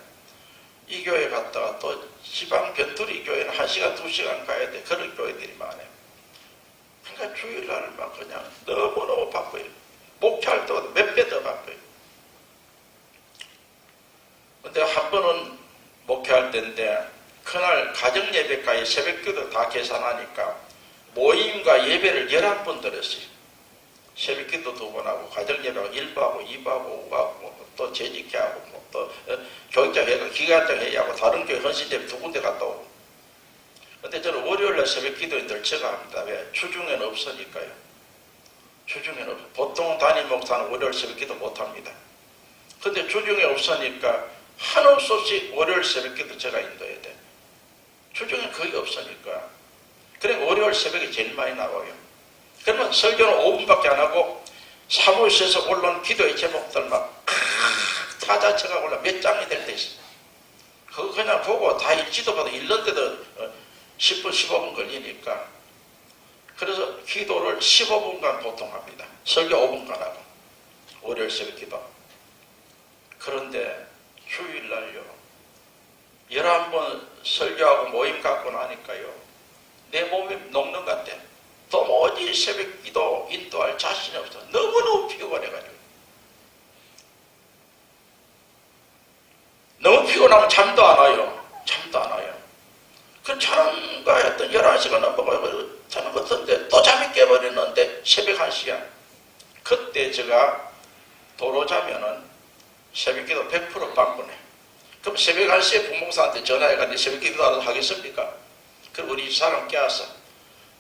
이 교회 갔다가 또 지방 변두리 교회는 1시간 2시간 가야 돼. 그런 교회들이 많아요. 그러니까 주일날은 막 그냥 너무너무 바빠요. 목회할 때보다 몇 배 더 바빠요. 근데 한 번은 목회할 때인데 그날 가정예배까지 새벽기도 다 계산하니까 모임과 예배를 11번 드렸어요. 새벽기도 2번 하고 가정예배하고 1부하고 2부하고 5부하고 또 재직회하고 또 교육자 회가 기관장 회의하고 다른 교회 헌신예배 2군데 갔다 오고. 근데 저는 월요일날 새벽기도에 늘 제가 합니다. 왜? 주중에는 없으니까요. 주중에는 보통 담임 목사는 월요일 새벽기도 못합니다. 근데 주중에 없으니까 한없이 없이 월요일 새벽기도 제가 인도해야 돼. 주중에 거의 없으니까. 그러니까 월요일 새벽에 제일 많이 나와요. 그러면 설교는 5분밖에 안 하고 사무실에서 올라온 기도의 제목들 막 타자체가 올라 몇 장이 될 때 있어요. 그거 그냥 보고 다 읽지도 봐도 읽는데도 10분 15분 걸리니까. 그래서 기도를 15분간 보통 합니다. 설교 5분간 하고 월요일 새벽 기도. 그런데 휴일날요 11번 설교하고 모임 갖고 나니까요 내 몸이 녹는 것 같아. 도무지 새벽 기도 인도할 자신이 없어. 너무너무 피곤해가지고. 너무 피곤하면 잠도 안 와요. 잠도 안 와요. 그 자는가 했던 11시가 넘어가고 자는 것 같은데 또 잠이 깨버리는데 새벽 1시야. 그때 제가 도로 자면은 새벽 기도 100% 바꾸네. 그럼 새벽 1시에 부목사한테 전화해가지고 새벽 기도 하겠습니까? 그리고 우리 집 사람 깨웠어.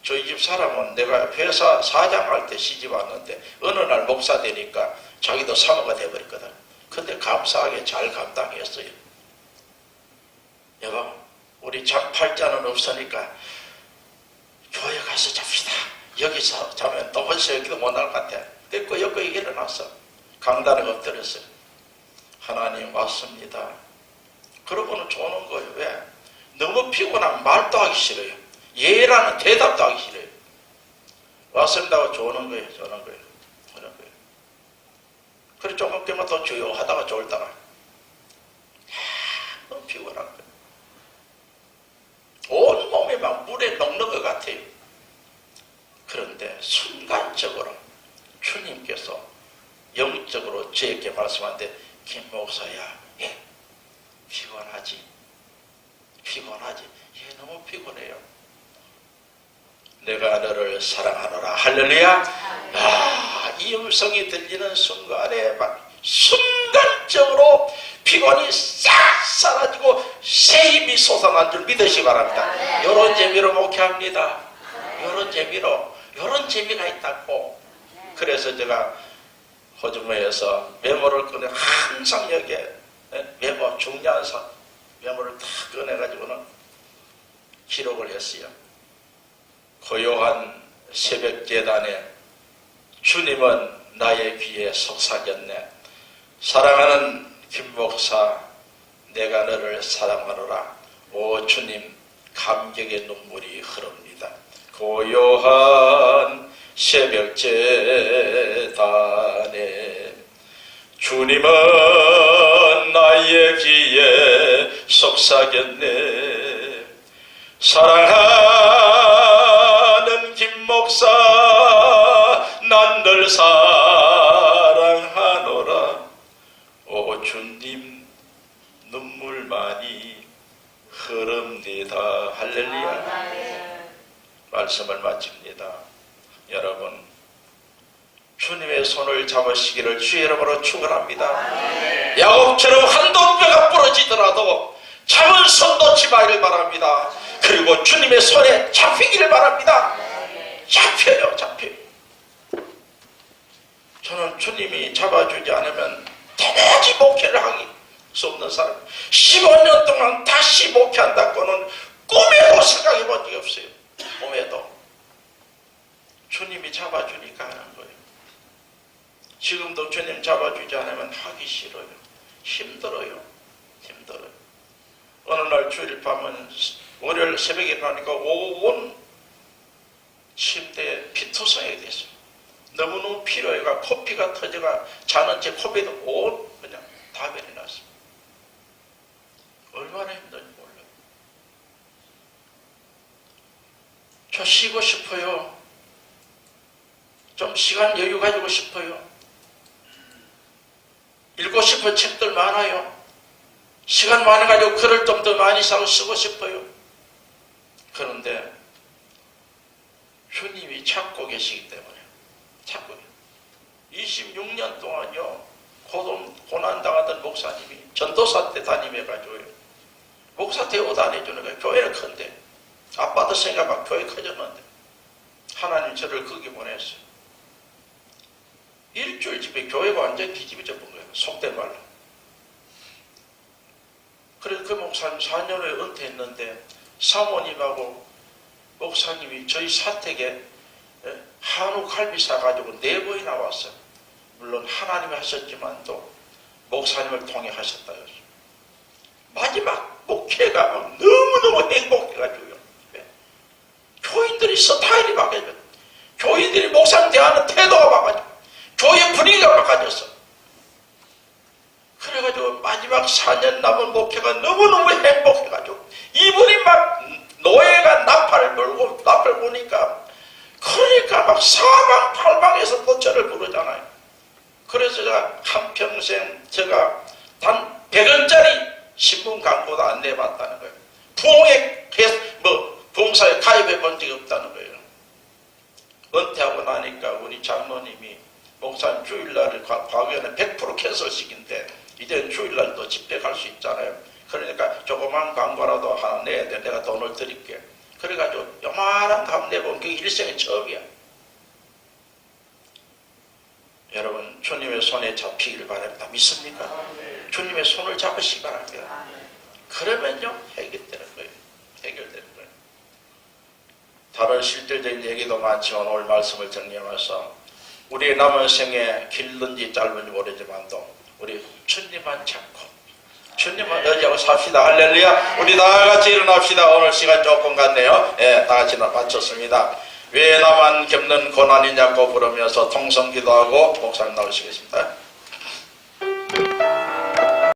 저희 집 사람은 내가 회사 사장 할 때 시집 왔는데 어느 날 목사 되니까 자기도 사모가 돼버렸거든. 근데 감사하게 잘 감당했어요. 여보, 우리 잠팔자는 없으니까 교회 가서 잡시다. 여기서 자면 또 새벽기도 못 나올 것 같아. 그리고 여기 일어났어. 강단에 엎드렸어요. 하나님 왔습니다. 그러고는 조는 거예요. 왜? 너무 피곤하면 말도 하기 싫어요. 예라는 대답도 하기 싫어요. 왔습니다고 조는 거예요. 조는 거예요. 조는 거예요. 그래 조금 깨면 더 조용하다가 졸다가 너무 피곤한 거예요. 온 몸이 막 물에 녹는 것 같아요. 그런데 순간적으로 주님께서 영적으로 저에게 말씀하는데 김 목사야, 예, 피곤하지? 피곤하지? 예, 너무 피곤해요. 내가 너를 사랑하노라. 할렐루야. 아, 이 음성이 들리는 순간에 막 순간적으로 피곤이 싹 사라지고 새 힘이 솟아난 줄 믿으시기 바랍니다. 이런 재미로 목회합니다. 이런 재미로, 이런 재미가 있다고. 그래서 제가 호주머니에서 메모를 꺼내 항상 여기에 메모, 중요한 메모를 다 꺼내가지고는 기록을 했어요. 고요한 새벽 재단에 주님은 나의 귀에 속삭였네. 사랑하는 김 목사, 내가 너를 사랑하노라. 오 주님, 감격의 눈물이 흐릅니다. 고요한 새벽 재단에 주님은 나의 귀에 속삭였네. 사랑하는 김 목사, 난 널 사랑하노라. 오 주님, 눈물만이 흐릅니다. 할렐루야. 말씀을 마칩니다. 여러분, 주님의 손을 잡으시기를 주의 이름으로 축원합니다. 야곱처럼 한 동배가 부러지더라도 잡은 손 놓지 마기를 바랍니다. 그리고 주님의 손에 잡히기를 바랍니다. 잡혀요, 잡혀요. 저는 주님이 잡아주지 않으면 도무지 목회를 하기 수 없는 사람. 15년 동안 다시 목회한다고는 꿈에도 생각해 본 적이 없어요. 꿈에도. 주님이 잡아주니까 하는 거예요. 지금도 주님 잡아주지 않으면 하기 싫어요. 힘들어요. 힘들어요. 어느 날 주일 밤은 월요일 새벽에 일어나니까 온 침대에 피투성이 됐어요. 너무너무 피로해가 코피가 터져가 자는 제 코피도 온 그냥 다 변이 났어요. 얼마나 힘든지 몰라요. 저 쉬고 싶어요. 좀 시간 여유 가지고 싶어요. 읽고 싶은 책들 많아요. 시간 많아가지고 글을 좀 더 많이 사고 쓰고 싶어요. 그런데 주님이 찾고 계시기 때문에 찾고 26년 동안요 고난당하던 목사님이 전도사 때 담임해가지고요 목사 대우 다녀주는 거예요. 교회는 큰데 아빠도 생각하면 교회 커졌는데 하나님 저를 거기 보냈어요. 일주일 집에 교회가 완전히 뒤집어져 본 거예요. 속된 말로. 그래서 그 목사님 4년 후에 은퇴했는데 사모님하고 목사님이 저희 사택에 한우 갈비 사가지고 4번이 나왔어요. 물론 하나님이 하셨지만 또 목사님을 통해 하셨다. 마지막 목회가 너무너무 행복해가지고요. 교인들이 스타일이 바뀌어요. 교인들이 목사님 대하는 태도가 바뀌어요. 교회 분위기가 바뀌어졌어. 그래가지고 마지막 4년 남은 목회가 너무너무 행복해가지고 이분이 막 노예가 나팔을 불고 나팔 보니까 그러니까 막 사방팔방에서 또 저를 부르잖아요. 그래서 제가 한평생 제가 단 100원짜리 신문 광고도 안 내봤다는 거예요. 부흥사에 가입해 본 적이 없다는 거예요. 은퇴하고 나니까 우리 장모님이 목사님 주일날을 과거에는 100% 캔슬식인데 이제는 주일날도 집회 갈 수 있잖아요. 그러니까 조그만 광고라도 하나 내야 돼. 내가 돈을 드릴게. 그래가지고 요만한 값 내본 게 일생의 처음이야. 여러분 주님의 손에 잡히기를 바랍니다. 믿습니까? 주님의 손을 잡으시기 바랍니다. 그러면요 해결되는 거예요. 해결되는 거예요. 다른 실질적인 얘기도 많지만 오늘 말씀을 정리하면서 우리의 남은 생에 길든지 짧은지 모르지만도 우리 주님만 잡고 주님만 의지하고 삽시다. 할렐루야. 우리 다 같이 일어납시다. 오늘 시간 조금 갔네요. 다 같이 마쳤습니다. 왜 나만 겪는 고난이냐고 부르면서 통성기도하고 목사님 나오시겠습니다.